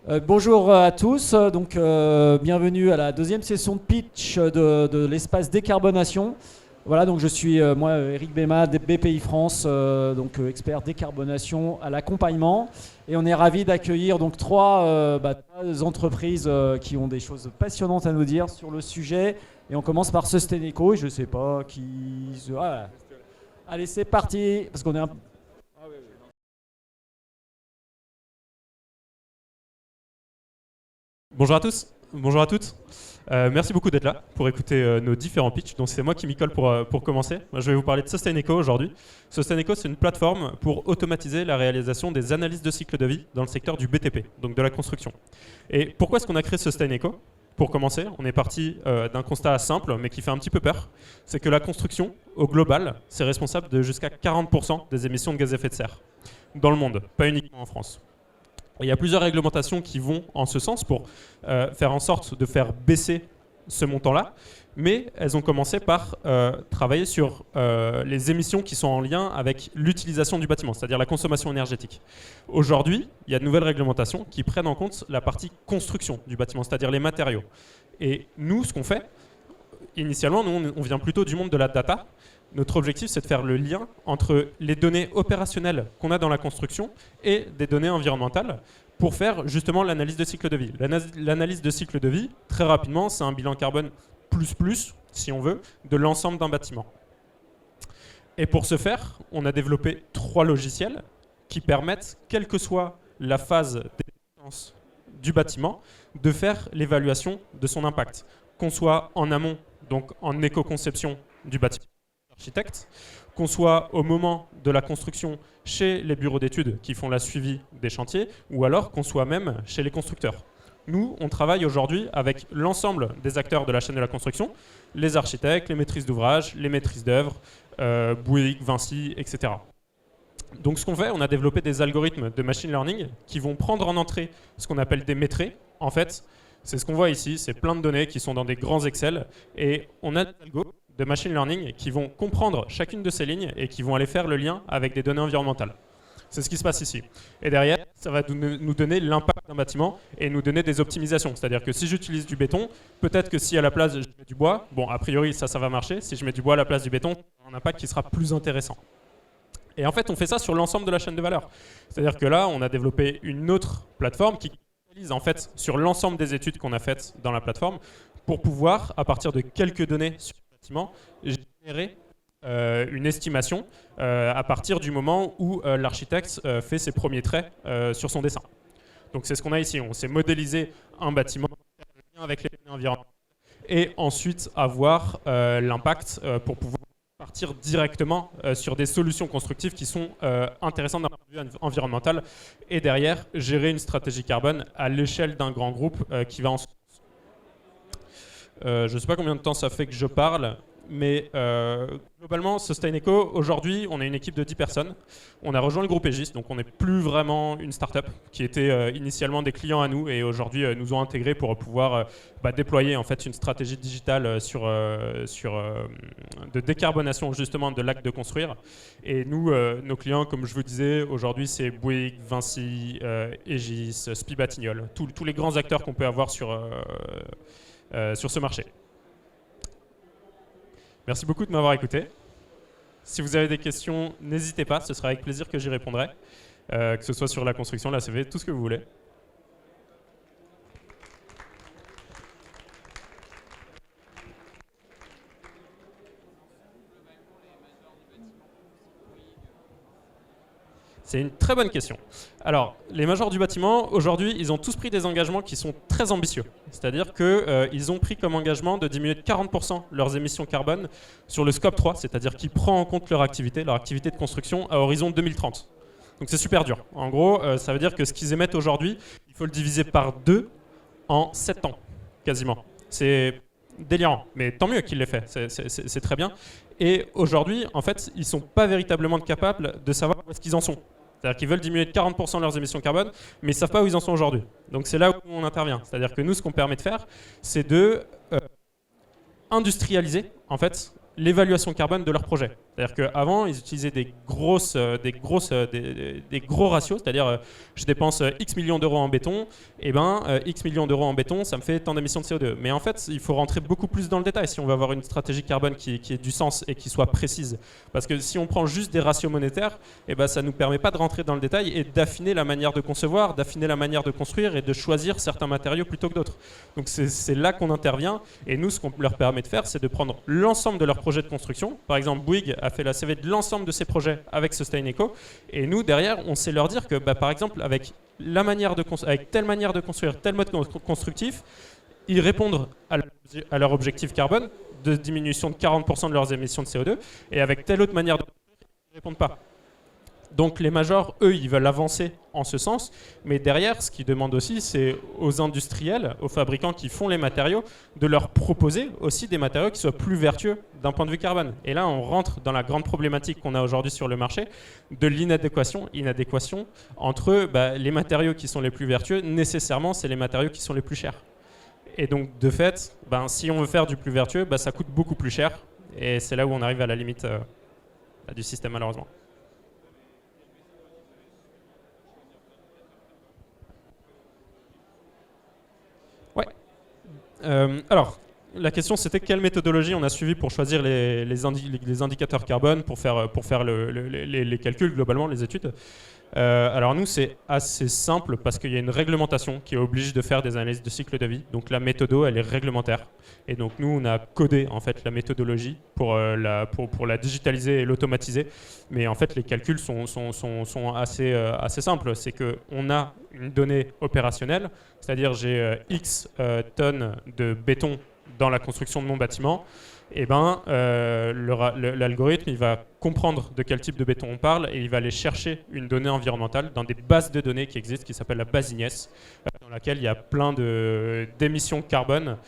Bonjour à tous, bienvenue à la deuxième session de pitch de l'espace décarbonation. Voilà, donc je suis moi Eric Béma de BPI France, expert décarbonation à l'accompagnement, et on est ravi d'accueillir donc trois entreprises qui ont des choses passionnantes à nous dire sur le sujet. Et on commence par Sustainco, et je sais pas qui. Voilà. Allez, c'est parti, parce qu'on est un. Bonjour à tous, bonjour à toutes. Merci beaucoup d'être là pour écouter nos différents pitchs. Donc c'est moi qui m'y colle pour commencer. Moi, je vais vous parler de Sustainco aujourd'hui. Sustainco, c'est une plateforme pour automatiser la réalisation des analyses de cycle de vie dans le secteur du BTP, donc de la construction. Et pourquoi est-ce qu'on a créé Sustainco ? Pour commencer, on est parti d'un constat simple, mais qui fait un petit peu peur. C'est que la construction, au global, c'est responsable de jusqu'à 40% des émissions de gaz à effet de serre dans le monde, pas uniquement en France. Il y a plusieurs réglementations qui vont en ce sens pour faire en sorte de faire baisser ce montant-là, mais elles ont commencé par travailler sur les émissions qui sont en lien avec l'utilisation du bâtiment, c'est-à-dire la consommation énergétique. Aujourd'hui, il y a de nouvelles réglementations qui prennent en compte la partie construction du bâtiment, c'est-à-dire les matériaux. Et nous, ce qu'on fait, initialement, nous, on vient plutôt du monde de la data. Notre objectif, c'est de faire le lien entre les données opérationnelles qu'on a dans la construction et des données environnementales pour faire justement l'analyse de cycle de vie. L'analyse de cycle de vie, très rapidement, c'est un bilan carbone plus, si on veut, de l'ensemble d'un bâtiment. Et pour ce faire, on a développé 3 logiciels qui permettent, quelle que soit la phase d'existence du bâtiment, de faire l'évaluation de son impact. Qu'on soit en amont, donc en éco-conception du bâtiment, architecte, qu'on soit au moment de la construction chez les bureaux d'études qui font la suivi des chantiers, ou alors qu'on soit même chez les constructeurs. Nous, on travaille aujourd'hui avec l'ensemble des acteurs de la chaîne de la construction, les architectes, les maîtrises d'ouvrage, les maîtrises d'œuvre, Bouygues, Vinci, etc. Donc ce qu'on fait, on a développé des algorithmes de machine learning qui vont prendre en entrée ce qu'on appelle des métrés. En fait, c'est ce qu'on voit ici, c'est plein de données qui sont dans des grands Excel, et on a des algos de machine learning qui vont comprendre chacune de ces lignes et qui vont aller faire le lien avec des données environnementales. C'est ce qui se passe ici. Et derrière, ça va nous donner l'impact d'un bâtiment et nous donner des optimisations. C'est-à-dire que si j'utilise du béton, peut-être que si à la place je mets du bois, bon, a priori, ça va marcher. Si je mets du bois à la place du béton, un impact qui sera plus intéressant. Et en fait, on fait ça sur l'ensemble de la chaîne de valeur. C'est-à-dire que là, on a développé une autre plateforme qui analyse en fait sur l'ensemble des études qu'on a faites dans la plateforme pour pouvoir, à partir de quelques données sur générer une estimation à partir du moment où l'architecte fait ses premiers traits sur son dessin. Donc c'est ce qu'on a ici, on s'est modélisé un bâtiment avec les données environnementales et ensuite avoir l'impact pour pouvoir partir directement sur des solutions constructives qui sont intéressantes d'un point de vue environnemental et derrière gérer une stratégie carbone à l'échelle d'un grand groupe qui va en je ne sais pas combien de temps ça fait que je parle, mais globalement, Sustainco, aujourd'hui, on est une équipe de 10 personnes. On a rejoint le groupe Aegis, donc on n'est plus vraiment une start-up qui était initialement des clients à nous et aujourd'hui nous ont intégrés pour pouvoir déployer en fait une stratégie digitale de décarbonation justement de l'acte de construire. Et nous, nos clients, comme je vous disais, aujourd'hui, c'est Bouygues, Vinci, Aegis, SPI Batignolles, tous les grands acteurs qu'on peut avoir sur ce marché. Merci beaucoup de m'avoir écouté. Si vous avez des questions, n'hésitez pas, ce sera avec plaisir que j'y répondrai, que ce soit sur la construction, la CV, tout ce que vous voulez. C'est une très bonne question. Alors, les majors du bâtiment, aujourd'hui, ils ont tous pris des engagements qui sont très ambitieux. C'est-à-dire qu'ils ont pris comme engagement de diminuer de 40% leurs émissions carbone sur le scope 3, c'est-à-dire qui prend en compte leur activité de construction à horizon 2030. Donc c'est super dur. En gros, ça veut dire que ce qu'ils émettent aujourd'hui, il faut le diviser par 2 en 7 ans, quasiment. C'est délirant, mais tant mieux qu'il l'ait fait, c'est très bien. Et aujourd'hui, en fait, ils ne sont pas véritablement capables de savoir où est-ce qu'ils en sont. C'est-à-dire qu'ils veulent diminuer de 40% leurs émissions carbone, mais ils ne savent pas où ils en sont aujourd'hui. Donc c'est là où on intervient. C'est-à-dire que nous, ce qu'on permet de faire, c'est de industrialiser en fait, l'évaluation carbone de leur projet. C'est-à-dire qu'avant, ils utilisaient des gros ratios, c'est-à-dire je dépense X millions d'euros en béton, et X millions d'euros en béton, ça me fait tant d'émissions de CO2. Mais en fait, il faut rentrer beaucoup plus dans le détail si on veut avoir une stratégie carbone qui ait du sens et qui soit précise. Parce que si on prend juste des ratios monétaires, ça ne nous permet pas de rentrer dans le détail et d'affiner la manière de concevoir, d'affiner la manière de construire et de choisir certains matériaux plutôt que d'autres. Donc c'est là qu'on intervient, et nous, ce qu'on leur permet de faire, c'est de prendre l'ensemble de leurs projets de construction. Par exemple, Bouygues a fait la CV de l'ensemble de ses projets avec Sustaineco, et nous derrière on sait leur dire que par exemple avec telle manière de construire, tel mode constructif, ils répondent à leur objectif carbone de diminution de 40% de leurs émissions de CO2, et avec telle autre manière de construire, ils ne répondent pas. Donc les majors, eux, ils veulent avancer en ce sens, mais derrière, ce qu'ils demandent aussi, c'est aux industriels, aux fabricants qui font les matériaux, de leur proposer aussi des matériaux qui soient plus vertueux d'un point de vue carbone. Et là, on rentre dans la grande problématique qu'on a aujourd'hui sur le marché de l'inadéquation entre les matériaux qui sont les plus vertueux, nécessairement, c'est les matériaux qui sont les plus chers. Et donc, de fait, si on veut faire du plus vertueux, ça coûte beaucoup plus cher, et c'est là où on arrive à la limite du système, malheureusement. Alors, la question c'était quelle méthodologie on a suivi pour choisir les indicateurs carbone, pour faire les calculs globalement, les études. Alors nous c'est assez simple parce qu'il y a une réglementation qui oblige de faire des analyses de cycle de vie. Donc la méthodo elle est réglementaire. Et donc nous on a codé en fait la méthodologie pour la digitaliser et l'automatiser. Mais en fait les calculs sont assez simples. C'est qu'on a une donnée opérationnelle, c'est-à-dire j'ai X tonnes de béton dans la construction de mon bâtiment. Et l'algorithme il va comprendre de quel type de béton on parle et il va aller chercher une donnée environnementale dans des bases de données qui existent, qui s'appelle la base IGNES, dans laquelle il y a plein d'émissions de carbone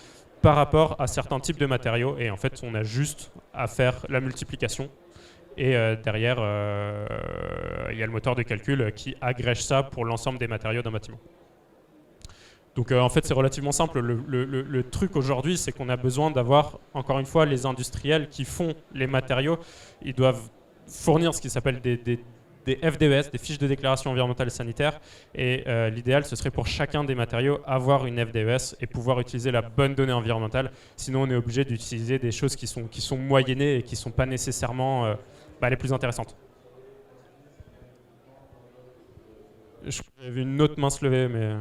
par rapport à certains types de matériaux. Et en fait, on a juste à faire la multiplication. Et derrière, il y a le moteur de calcul qui agrège ça pour l'ensemble des matériaux d'un bâtiment. Donc en fait c'est relativement simple, le truc aujourd'hui c'est qu'on a besoin d'avoir, encore une fois, les industriels qui font les matériaux, ils doivent fournir ce qui s'appelle des FDES, des fiches de déclaration environnementale et sanitaire, et l'idéal ce serait pour chacun des matériaux avoir une FDES et pouvoir utiliser la bonne donnée environnementale, sinon on est obligé d'utiliser des choses qui sont moyennées et qui ne sont pas nécessairement les plus intéressantes. J'avais une autre main se lever mais...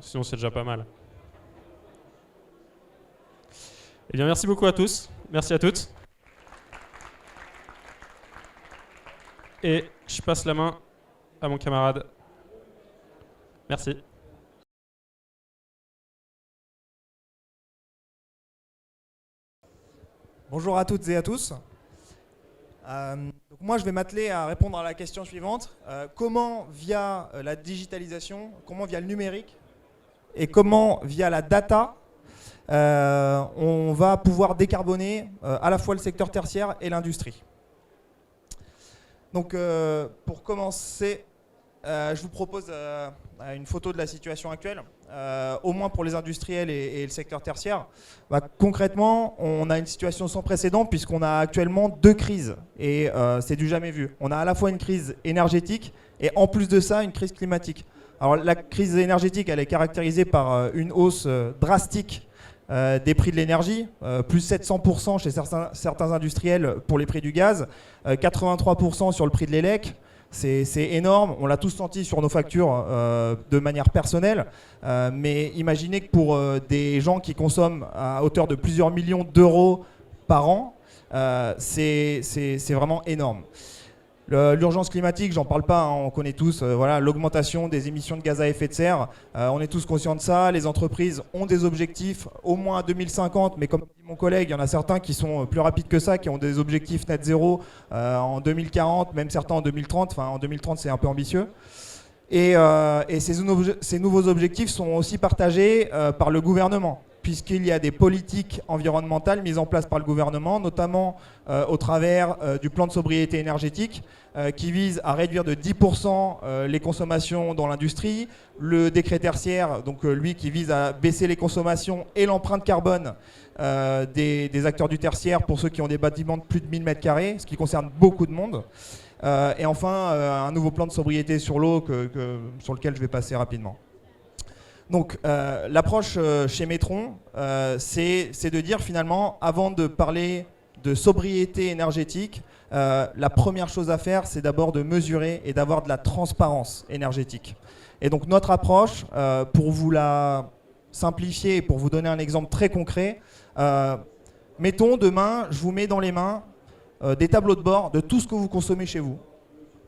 Sinon, c'est déjà pas mal. Eh bien, merci beaucoup à tous. Merci à toutes. Et je passe la main à mon camarade. Merci. Bonjour à toutes et à tous. Donc moi, je vais m'atteler à répondre à la question suivante. Comment, via la digitalisation, comment, via le numérique, et comment, via la data, on va pouvoir décarboner à la fois le secteur tertiaire et l'industrie. Donc, pour commencer, je vous propose une photo de la situation actuelle, au moins pour les industriels et le secteur tertiaire. Concrètement, on a une situation sans précédent puisqu'on a actuellement deux crises, et c'est du jamais vu. On a à la fois une crise énergétique et en plus de ça, une crise climatique. Alors la crise énergétique, elle est caractérisée par une hausse drastique des prix de l'énergie, plus 700% chez certains industriels pour les prix du gaz, 83% sur le prix de l'élec. C'est énorme, on l'a tous senti sur nos factures de manière personnelle, mais imaginez que pour des gens qui consomment à hauteur de plusieurs millions d'euros par an, c'est vraiment énorme. L'urgence climatique, j'en parle pas, hein, on connaît tous l'augmentation des émissions de gaz à effet de serre. On est tous conscients de ça. Les entreprises ont des objectifs au moins à 2050, mais comme dit mon collègue, il y en a certains qui sont plus rapides que ça, qui ont des objectifs net zéro en 2040, même certains en 2030. Enfin, en 2030, c'est un peu ambitieux. Et ces nouveaux objectifs sont aussi partagés par le gouvernement, puisqu'il y a des politiques environnementales mises en place par le gouvernement, notamment au travers du plan de sobriété énergétique, qui vise à réduire de 10% les consommations dans l'industrie. Le décret tertiaire, donc lui qui vise à baisser les consommations et l'empreinte carbone des acteurs du tertiaire pour ceux qui ont des bâtiments de plus de 1000 m², ce qui concerne beaucoup de monde. Et enfin, un nouveau plan de sobriété sur l'eau sur lequel je vais passer rapidement. Donc, l'approche chez Metron, c'est de dire finalement, avant de parler de sobriété énergétique, la première chose à faire, c'est d'abord de mesurer et d'avoir de la transparence énergétique. Et donc, notre approche, pour vous la simplifier et pour vous donner un exemple très concret, mettons demain, je vous mets dans les mains des tableaux de bord de tout ce que vous consommez chez vous.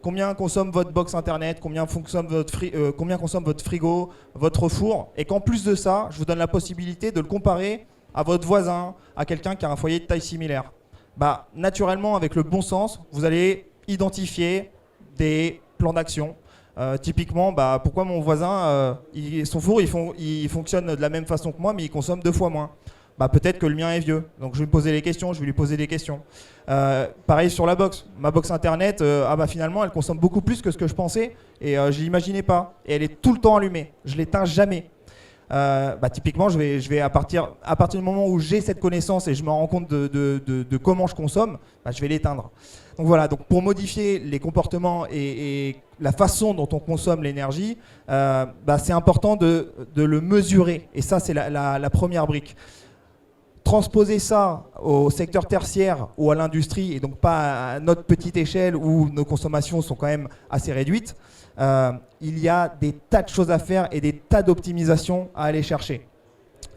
Combien consomme votre box internet, combien consomme votre frigo, votre four, et qu'en plus de ça, je vous donne la possibilité de le comparer à votre voisin, à quelqu'un qui a un foyer de taille similaire. Bah, naturellement, avec le bon sens, vous allez identifier des plans d'action. Typiquement, bah, pourquoi mon voisin, son four, il fonctionne de la même façon que moi, mais il consomme 2 fois moins. Bah, peut-être que le mien est vieux. Donc je vais me poser les questions, je vais lui poser des questions. Pareil sur la box. Ma box internet, bah, finalement, elle consomme beaucoup plus que ce que je pensais et je l'imaginais pas. Et elle est tout le temps allumée. Je l'éteins jamais. Bah, typiquement, je vais à partir du moment où j'ai cette connaissance et je me rends compte de comment je consomme, bah, je vais l'éteindre. Donc voilà, donc pour modifier les comportements et la façon dont on consomme l'énergie, bah, c'est important de le mesurer. Et ça, c'est la première brique. Transposer ça au secteur tertiaire ou à l'industrie, et donc pas à notre petite échelle où nos consommations sont quand même assez réduites, il y a des tas de choses à faire et des tas d'optimisations à aller chercher.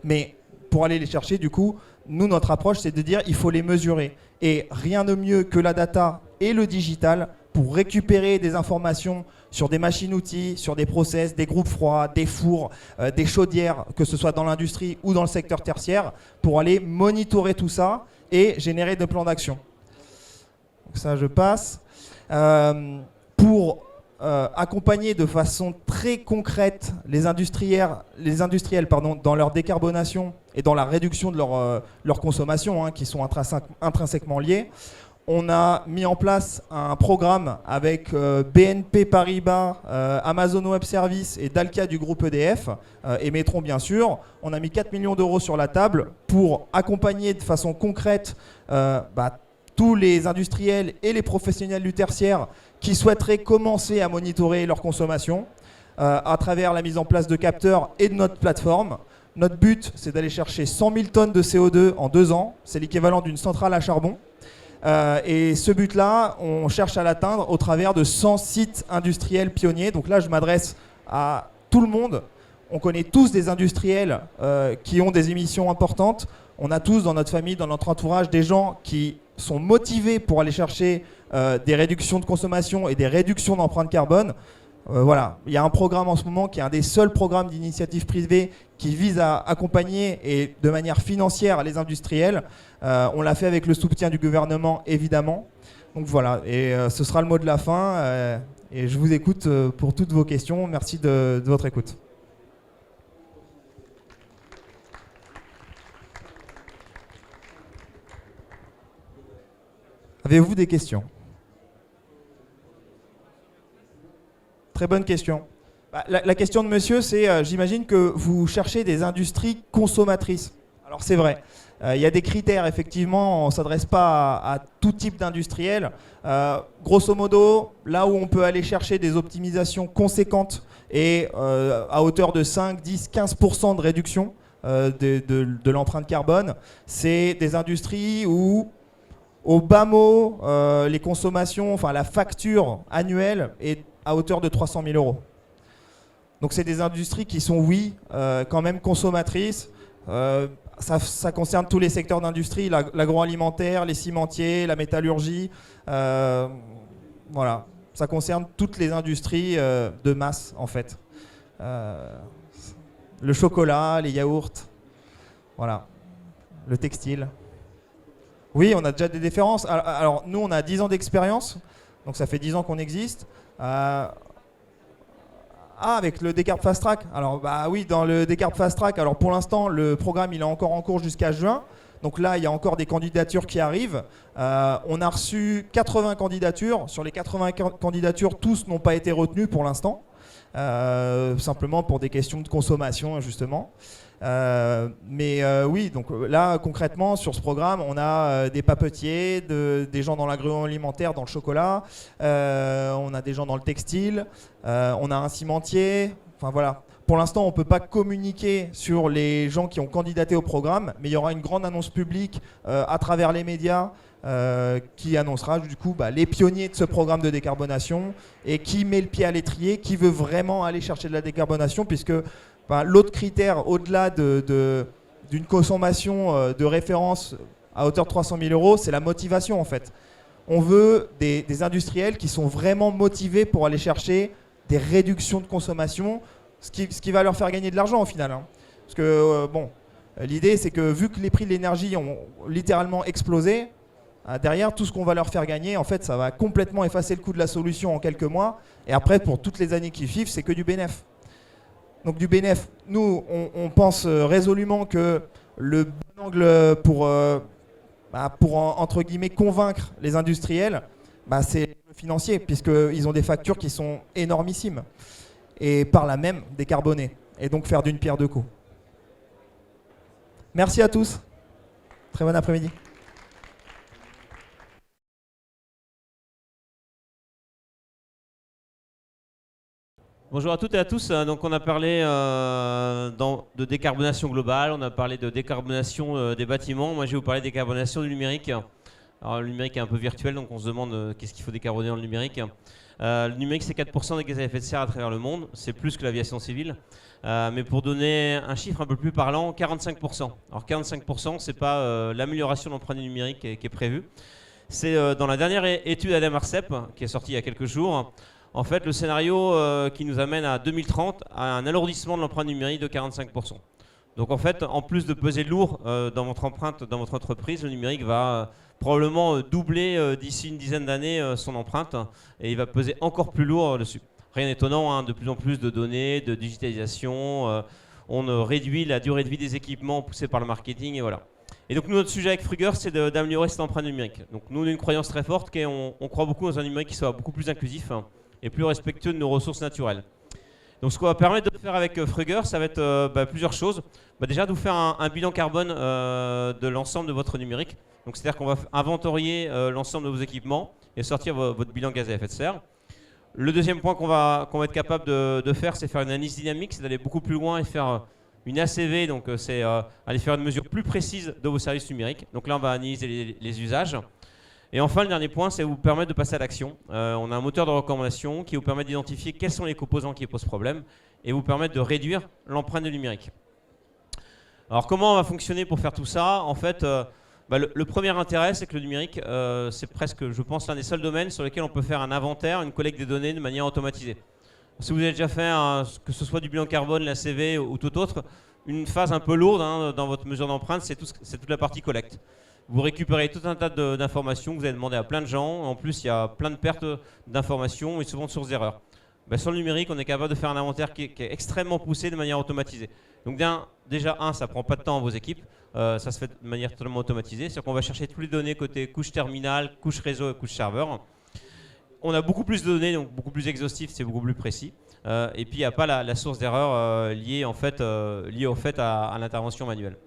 Mais pour aller les chercher, du coup, nous, notre approche, c'est de dire il faut les mesurer. Et rien de mieux que la data et le digital pour récupérer des informations sur des machines-outils, sur des process, des groupes froids, des fours, des chaudières, que ce soit dans l'industrie ou dans le secteur tertiaire, pour aller monitorer tout ça et générer des plans d'action. Donc ça, je passe. Pour accompagner de façon très concrète les industriels dans leur décarbonation et dans la réduction de leur consommation, hein, qui sont intrinsèquement liées, on a mis en place un programme avec BNP Paribas, Amazon Web Services et Dalkia du groupe EDF, et Metron bien sûr. On a mis 4 millions d'euros sur la table pour accompagner de façon concrète tous les industriels et les professionnels du tertiaire qui souhaiteraient commencer à monitorer leur consommation à travers la mise en place de capteurs et de notre plateforme. Notre but, c'est d'aller chercher 100 000 tonnes de CO2 en 2 ans. C'est l'équivalent d'une centrale à charbon. Et ce but-là, on cherche à l'atteindre au travers de 100 sites industriels pionniers. Donc là, je m'adresse à tout le monde. On connaît tous des industriels qui ont des émissions importantes. On a tous dans notre famille, dans notre entourage, des gens qui sont motivés pour aller chercher des réductions de consommation et des réductions d'empreinte carbone. Voilà, il y a un programme en ce moment qui est un des seuls programmes d'initiative privée qui vise à accompagner et de manière financière les industriels. On l'a fait avec le soutien du gouvernement, évidemment. Donc voilà, et ce sera le mot de la fin. Et je vous écoute pour toutes vos questions. Merci de votre écoute. Avez-vous des questions ? Très bonne question. La question de monsieur, c'est, j'imagine que vous cherchez des industries consommatrices. Alors c'est vrai, il y a des critères, effectivement, on ne s'adresse pas à tout type d'industriel. Grosso modo, là où on peut aller chercher des optimisations conséquentes et à hauteur de 5, 10, 15% de réduction de l'empreinte carbone, c'est des industries où, au bas mot, les consommations, enfin la facture annuelle est à hauteur de 300 000 euros. Donc c'est des industries qui sont, oui, quand même consommatrices. Ça concerne tous les secteurs d'industrie, l'agroalimentaire, les cimentiers, la métallurgie. Voilà, ça concerne toutes les industries de masse, en fait. Le chocolat, les yaourts, voilà, le textile. Oui, on a déjà des différences. Alors nous, on a 10 ans d'expérience, donc ça fait 10 ans qu'on existe. Ah, avec le Decarb Fast Track. Alors, bah oui, dans le Decarb Fast Track, alors pour l'instant, le programme il est encore en cours jusqu'à juin. Donc là, il y a encore des candidatures qui arrivent. On a reçu 80 candidatures. Sur les 80 candidatures, tous n'ont pas été retenus pour l'instant. Simplement pour des questions de consommation, justement. Oui, donc là, concrètement, sur ce programme, on a des papetiers, des gens dans l'agroalimentaire, dans le chocolat. On a des gens dans le textile. On a un cimentier. Enfin, voilà. Pour l'instant, on ne peut pas communiquer sur les gens qui ont candidaté au programme, mais il y aura une grande annonce publique à travers les médias qui annoncera du coup les pionniers de ce programme de décarbonation et qui met le pied à l'étrier, qui veut vraiment aller chercher de la décarbonation, puisque l'autre critère, au-delà d'une consommation de référence à hauteur de 300 000 euros, c'est la motivation en fait. On veut des industriels qui sont vraiment motivés pour aller chercher des réductions de consommation, ce qui va leur faire gagner de l'argent au final. Hein. Parce que, l'idée, c'est que vu que les prix de l'énergie ont littéralement explosé, derrière, tout ce qu'on va leur faire gagner, en fait, ça va complètement effacer le coût de la solution en quelques mois. Et après, pour toutes les années qui suivent, c'est que du bénéf. Donc du bénéf, nous, on pense résolument que le bon angle pour entre guillemets, convaincre les industriels, c'est le financier, puisqu'ils ont des factures qui sont énormissimes. Et par là même décarboner, et donc faire d'une pierre deux coups. Merci à tous. Très bon après-midi. Bonjour à toutes et à tous. Donc on a parlé de décarbonation globale, on a parlé de décarbonation des bâtiments. Moi je vais vous parler de décarbonation du numérique. Alors le numérique est un peu virtuel, donc on se demande qu'est-ce qu'il faut décarboner dans le numérique. Le numérique, c'est 4% des gaz à effet de serre à travers le monde. C'est plus que l'aviation civile. Mais pour donner un chiffre un peu plus parlant, 45%. Alors 45%, c'est pas l'amélioration de l'empreinte numérique qui est prévue. C'est dans la dernière étude Adam Arcep, qui est sortie il y a quelques jours. En fait, le scénario qui nous amène à 2030 à un alourdissement de l'empreinte numérique de 45%. Donc en fait, en plus de peser lourd dans votre empreinte, dans votre entreprise, le numérique va probablement doubler d'ici une dizaine d'années son empreinte et il va peser encore plus lourd dessus. Rien d'étonnant, hein, de plus en plus de données, de digitalisation, on réduit la durée de vie des équipements poussés par le marketing et voilà. Et donc nous, notre sujet avec Frugger, c'est d'améliorer cette empreinte numérique. Donc nous, on a une croyance très forte qu'on croit beaucoup dans un numérique qui soit beaucoup plus inclusif et plus respectueux de nos ressources naturelles. Donc ce qu'on va permettre de faire avec Frugger, ça va être plusieurs choses. Déjà de vous faire un bilan carbone de l'ensemble de votre numérique. Donc c'est-à-dire qu'on va inventorier l'ensemble de vos équipements et sortir votre bilan gaz à effet de serre. Le deuxième point qu'on va être capable de faire, c'est faire une analyse dynamique, c'est d'aller beaucoup plus loin et faire une ACV, donc c'est aller faire une mesure plus précise de vos services numériques. Donc là on va analyser les usages. Et enfin, le dernier point, c'est vous permettre de passer à l'action. On a un moteur de recommandation qui vous permet d'identifier quels sont les composants qui posent problème et vous permettre de réduire l'empreinte du numérique. Alors, comment on va fonctionner pour faire tout ça? En fait, le premier intérêt, c'est que le numérique, c'est presque, je pense, l'un des seuls domaines sur lesquels on peut faire un inventaire, une collecte des données de manière automatisée. Si vous avez déjà fait, que ce soit du bilan carbone, la CV ou tout autre, une phase un peu lourde dans votre mesure d'empreinte, c'est toute la partie collecte. Vous récupérez tout un tas d'informations que vous avez demandé à plein de gens. En plus, il y a plein de pertes d'informations et souvent de sources d'erreurs. Sur le numérique, on est capable de faire un inventaire qui est extrêmement poussé de manière automatisée. Donc déjà, ça ne prend pas de temps à vos équipes. Ça se fait de manière totalement automatisée. C'est-à-dire qu'on va chercher toutes les données côté couche terminale, couche réseau et couche serveur. On a beaucoup plus de données, donc beaucoup plus exhaustif, c'est beaucoup plus précis. Et puis, il n'y a pas la source d'erreur liée au fait à l'intervention manuelle.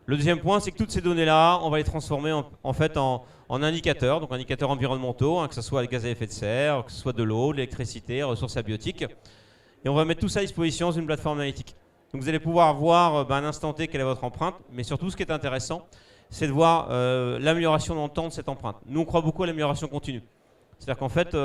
Le deuxième point, c'est que toutes ces données-là, on va les transformer en indicateurs, donc indicateurs environnementaux, que ce soit les gaz à effet de serre, que ce soit de l'eau, de l'électricité, ressources abiotiques. Et on va mettre tout ça à disposition dans une plateforme analytique. Donc vous allez pouvoir voir à un instant T quelle est votre empreinte, mais surtout ce qui est intéressant, c'est de voir l'amélioration dans le temps de cette empreinte. Nous, on croit beaucoup à l'amélioration continue. C'est-à-dire qu'en fait,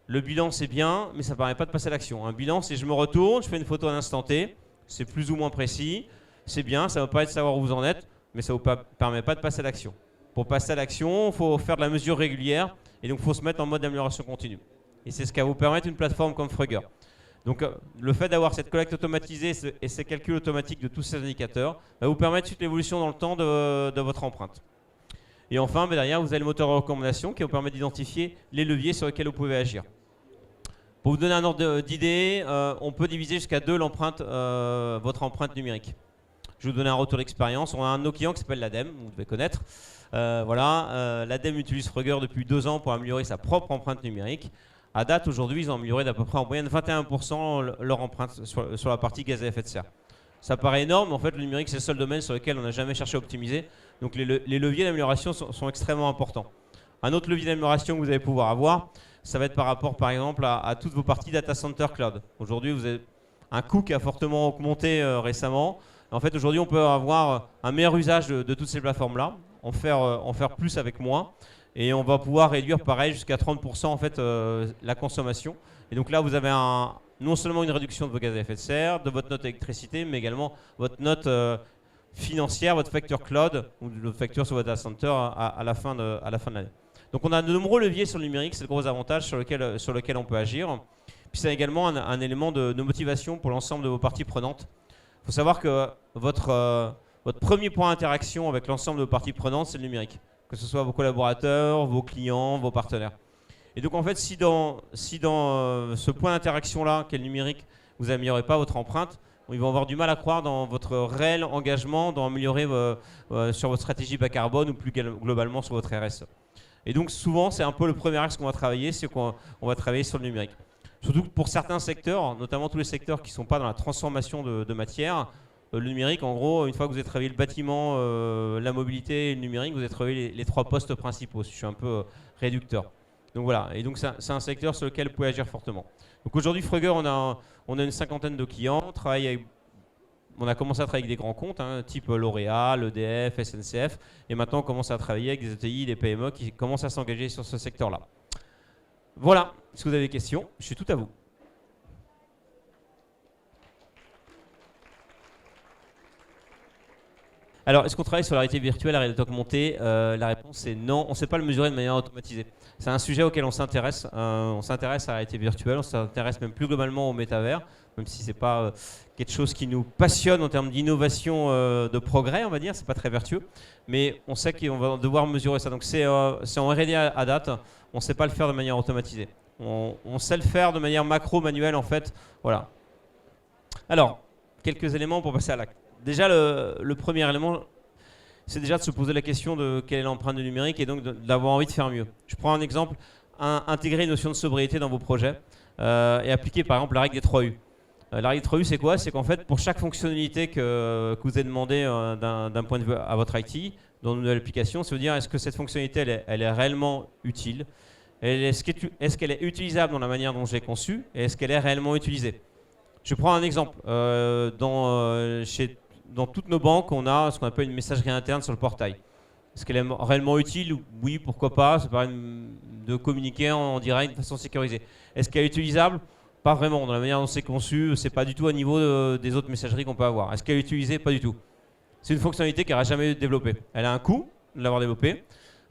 le bilan, c'est bien, mais ça ne permet pas de passer à l'action. Un bilan, c'est je me retourne, je fais une photo à un instant T, c'est plus ou moins précis. C'est bien, ça ne va pas être savoir où vous en êtes, mais ça ne vous permet pas de passer à l'action. Pour passer à l'action, il faut faire de la mesure régulière et donc il faut se mettre en mode d'amélioration continue. Et c'est ce qui va vous permettre une plateforme comme Frugger. Donc le fait d'avoir cette collecte automatisée et ces calculs automatiques de tous ces indicateurs va vous permettre toute l'évolution dans le temps de votre empreinte. Et enfin, derrière, vous avez le moteur de recommandation qui vous permet d'identifier les leviers sur lesquels vous pouvez agir. Pour vous donner un ordre d'idée, on peut diviser jusqu'à 2 votre empreinte numérique. Je vais vous donner un retour d'expérience. On a un de nos clients qui s'appelle l'ADEME, vous devez connaître. L'ADEME utilise Frugger depuis 2 ans pour améliorer sa propre empreinte numérique. À date, aujourd'hui, ils ont amélioré d'à peu près en moyenne 21% leur empreinte sur la partie gaz à effet de serre. Ça paraît énorme, mais en fait, le numérique, c'est le seul domaine sur lequel on n'a jamais cherché à optimiser. Donc les leviers d'amélioration sont extrêmement importants. Un autre levier d'amélioration que vous allez pouvoir avoir, ça va être par rapport, par exemple, à toutes vos parties data center cloud. Aujourd'hui, vous avez un coût qui a fortement augmenté récemment. En fait, aujourd'hui, on peut avoir un meilleur usage de toutes ces plateformes-là, en faire plus avec moins. Et on va pouvoir réduire, pareil, jusqu'à 30% en fait, la consommation. Et donc là, vous avez non seulement une réduction de vos gaz à effet de serre, de votre note électricité, mais également votre note financière, votre facture cloud, ou votre facture sur votre data center à la fin de l'année. Donc on a de nombreux leviers sur le numérique, c'est le gros avantage sur lequel on peut agir. Puis c'est également un élément de motivation pour l'ensemble de vos parties prenantes. Il faut savoir que votre premier point d'interaction avec l'ensemble de vos parties prenantes, c'est le numérique. Que ce soit vos collaborateurs, vos clients, vos partenaires. Et donc en fait, si dans ce point d'interaction-là, qu'est le numérique, vous n'améliorez pas votre empreinte, ils vont avoir du mal à croire dans votre réel engagement d'améliorer sur votre stratégie bas carbone ou plus globalement sur votre RSE. Et donc souvent, c'est un peu le premier axe qu'on va travailler, c'est qu'on va travailler sur le numérique. Surtout que pour certains secteurs, notamment tous les secteurs qui ne sont pas dans la transformation de matière, le numérique, en gros, une fois que vous avez travaillé le bâtiment, la mobilité et le numérique, vous avez travaillé les 3 postes principaux, si je suis un peu réducteur. Donc voilà, et donc c'est un secteur sur lequel vous pouvez agir fortement. Donc aujourd'hui, Frugger, on a une 50aine de clients, on a commencé à travailler avec des grands comptes, type L'Oréal, EDF, SNCF, et maintenant on commence à travailler avec des ETI, des PME qui commencent à s'engager sur ce secteur-là. Voilà, est-ce que vous avez des questions? Je suis tout à vous. Alors, est-ce qu'on travaille sur la réalité virtuelle, la réalité augmentée? La réponse est non, on ne sait pas le mesurer de manière automatisée. C'est un sujet auquel on s'intéresse. On s'intéresse à la réalité virtuelle, on s'intéresse même plus globalement au métavers, même si ce n'est pas quelque chose qui nous passionne en termes d'innovation, de progrès, on va dire, c'est pas très vertueux. Mais on sait qu'on va devoir mesurer ça. Donc c'est en R&D à date, on ne sait pas le faire de manière automatisée. On sait le faire de manière macro-manuelle en fait. Voilà. Alors, quelques éléments pour passer à l'acte. Déjà, le premier élément, c'est déjà de se poser la question de quelle est l'empreinte du numérique et donc d'avoir envie de faire mieux. Je prends un exemple, intégrer une notion de sobriété dans vos projets et appliquer par exemple la règle des 3U. La règle des 3U, c'est quoi? C'est qu'en fait, pour chaque fonctionnalité que vous avez demandé d'un point de vue à votre IT, dans une nouvelle application, c'est de dire est-ce que cette fonctionnalité, elle est réellement utile? Est-ce qu'elle est utilisable dans la manière dont je l'ai conçue? Et est-ce qu'elle est réellement utilisée? Je prends un exemple. Dans toutes nos banques, on a ce qu'on appelle une messagerie interne sur le portail. Est-ce qu'elle est réellement utile? Oui, pourquoi pas. Ça permet de communiquer en direct de façon sécurisée. Est-ce qu'elle est utilisable? Pas vraiment. Dans la manière dont c'est conçu, c'est pas du tout à niveau des autres messageries qu'on peut avoir. Est-ce qu'elle est utilisée? Pas du tout. C'est une fonctionnalité qui n'aura jamais été développée. Elle a un coût de l'avoir développée,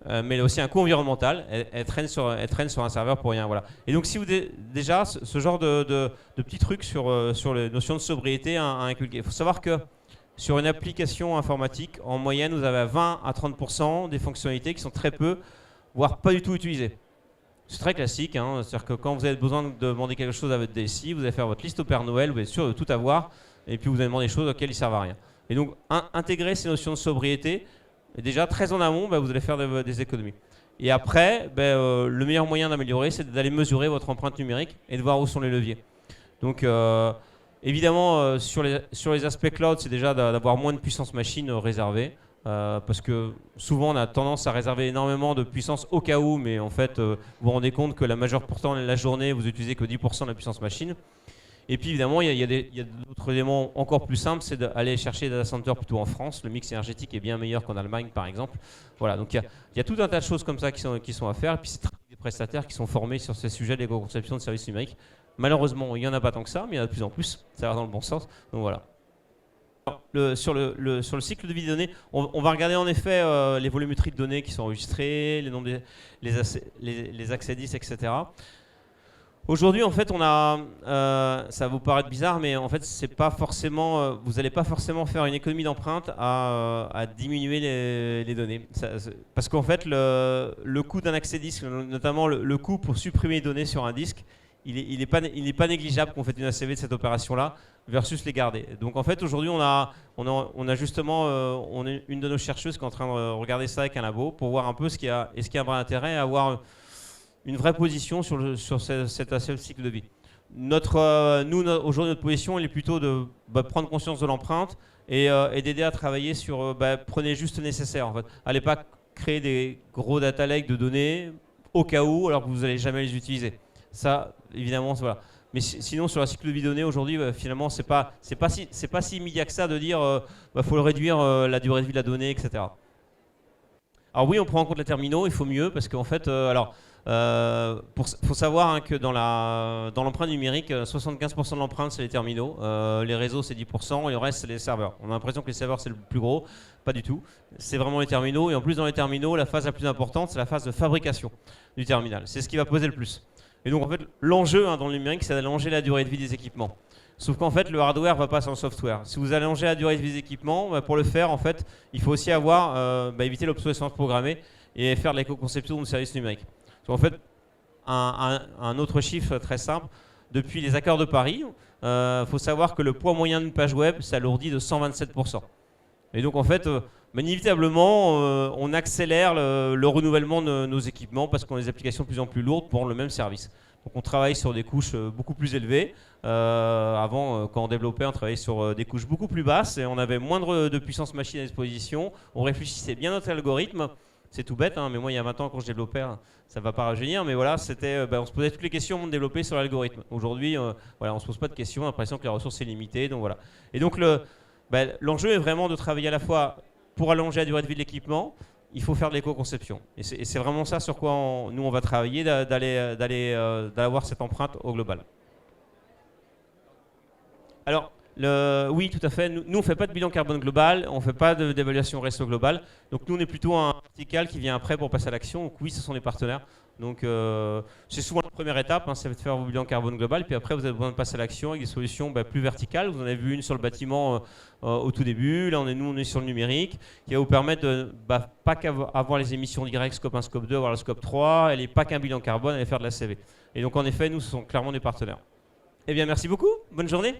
mais elle a aussi un coût environnemental. Elle traîne sur un serveur pour rien. Voilà. Et donc, si vous déjà ce genre de petits trucs sur les notions de sobriété à inculquer. Il faut savoir que sur une application informatique, en moyenne, vous avez 20 à 30% des fonctionnalités qui sont très peu, voire pas du tout utilisées. C'est très classique, c'est-à-dire que quand vous avez besoin de demander quelque chose à votre DSI, vous allez faire votre liste au Père Noël, vous êtes sûr de tout avoir, et puis vous allez demander des choses auxquelles ils ne servent à rien. Et donc, intégrer ces notions de sobriété, et déjà très en amont, vous allez faire des économies. Et après, le meilleur moyen d'améliorer, c'est d'aller mesurer votre empreinte numérique et de voir où sont les leviers. Donc, évidemment, sur les aspects cloud, c'est déjà d'avoir moins de puissance machine réservée, parce que souvent on a tendance à réserver énormément de puissance au cas où, mais en fait, vous vous rendez compte que la majeure portion de la journée, vous utilisez que 10% de la puissance machine. Et puis évidemment, il y a d'autres éléments encore plus simples, c'est d'aller chercher des data centers plutôt en France. Le mix énergétique est bien meilleur qu'en Allemagne, par exemple. Voilà, donc il y a tout un tas de choses comme ça qui sont à faire. Et puis c'est des prestataires qui sont formés sur ces sujets d'éco-conception de services numériques. Malheureusement, il n'y en a pas tant que ça, mais il y en a de plus en plus. Ça va dans le bon sens. Donc voilà. Alors, sur le cycle de vie des données, on va regarder en effet les volumétries de données qui sont enregistrées, les nombres les accès disques, etc. Aujourd'hui, en fait, on a, ça va vous paraître bizarre, mais en fait, c'est pas forcément, vous n'allez pas forcément faire une économie d'empreinte à diminuer les données. Parce qu'en fait, le coût d'un accès disque, notamment le coût pour supprimer les données sur un disque, il est pas négligeable qu'on fait une ACV de cette opération-là versus les garder. Donc en fait aujourd'hui on a justement on est une de nos chercheuses qui est en train de regarder ça avec un labo pour voir un peu est-ce qu'il y a un vrai intérêt à avoir une vraie position sur cet ACV cycle de vie. Aujourd'hui notre position elle est plutôt de prendre conscience de l'empreinte et d'aider à travailler sur prenez juste le nécessaire en fait. Allez pas créer des gros data lakes de données au cas où alors que vous n'allez jamais les utiliser. Ça évidemment voilà. Mais sinon sur la cycle de vie donnée aujourd'hui finalement c'est pas si immédiat que ça de dire faut le réduire la durée de vie de la donnée etc. Alors oui on prend en compte les terminaux, il faut mieux parce qu'en fait faut savoir que dans l'empreinte numérique 75% de l'empreinte c'est les terminaux, les réseaux c'est 10% et le reste c'est les serveurs. On a l'impression que les serveurs c'est le plus gros, pas du tout. C'est vraiment les terminaux et en plus dans les terminaux la phase la plus importante c'est la phase de fabrication du terminal. C'est ce qui va peser le plus. Et donc en fait l'enjeu dans le numérique c'est d'allonger la durée de vie des équipements. Sauf qu'en fait le hardware va pas sans le software. Si vous allongez la durée de vie des équipements, pour le faire en fait il faut aussi éviter l'obsolescence programmée et faire de l'éco-conception de services numériques. En fait un autre chiffre très simple, depuis les accords de Paris, faut savoir que le poids moyen d'une page web s'alourdit de 127%. Et donc en fait inévitablement on accélère le renouvellement de nos équipements parce qu'on a des applications de plus en plus lourdes pour le même service. Donc on travaille sur des couches beaucoup plus élevées. Avant, quand on développait, on travaillait sur des couches beaucoup plus basses et on avait moins de puissance machine à disposition. On réfléchissait bien notre algorithme. C'est tout bête, mais moi il y a 20 ans quand je développais, ça ne va pas rajeunir, mais voilà, c'était, on se posait toutes les questions de développer sur l'algorithme. Aujourd'hui, on ne se pose pas de questions, on a l'impression que les ressources sont limitées, donc voilà. Et donc l'enjeu est vraiment de travailler à la fois pour allonger la durée de vie de l'équipement, il faut faire de l'éco-conception. Et c'est vraiment ça sur quoi nous on va travailler, d'avoir cette empreinte au global. Alors, oui, tout à fait. Nous, on ne fait pas de bilan carbone global, on ne fait pas d'évaluation resto global. Donc, nous, on est plutôt un vertical qui vient après pour passer à l'action. Donc, oui, ce sont des partenaires. Donc, c'est souvent la première étape, c'est de faire vos bilans carbone global. Puis après, vous avez besoin de passer à l'action avec des solutions plus verticales. Vous en avez vu une sur le bâtiment au tout début. Là, on est sur le numérique, qui va vous permettre de pas qu'avoir les émissions directes, scope 1, scope 2, avoir le scope 3. Elle n'est pas qu'un bilan carbone, elle est faire de la CV. Et donc, en effet, nous, ce sont clairement des partenaires. Eh bien, merci beaucoup. Bonne journée.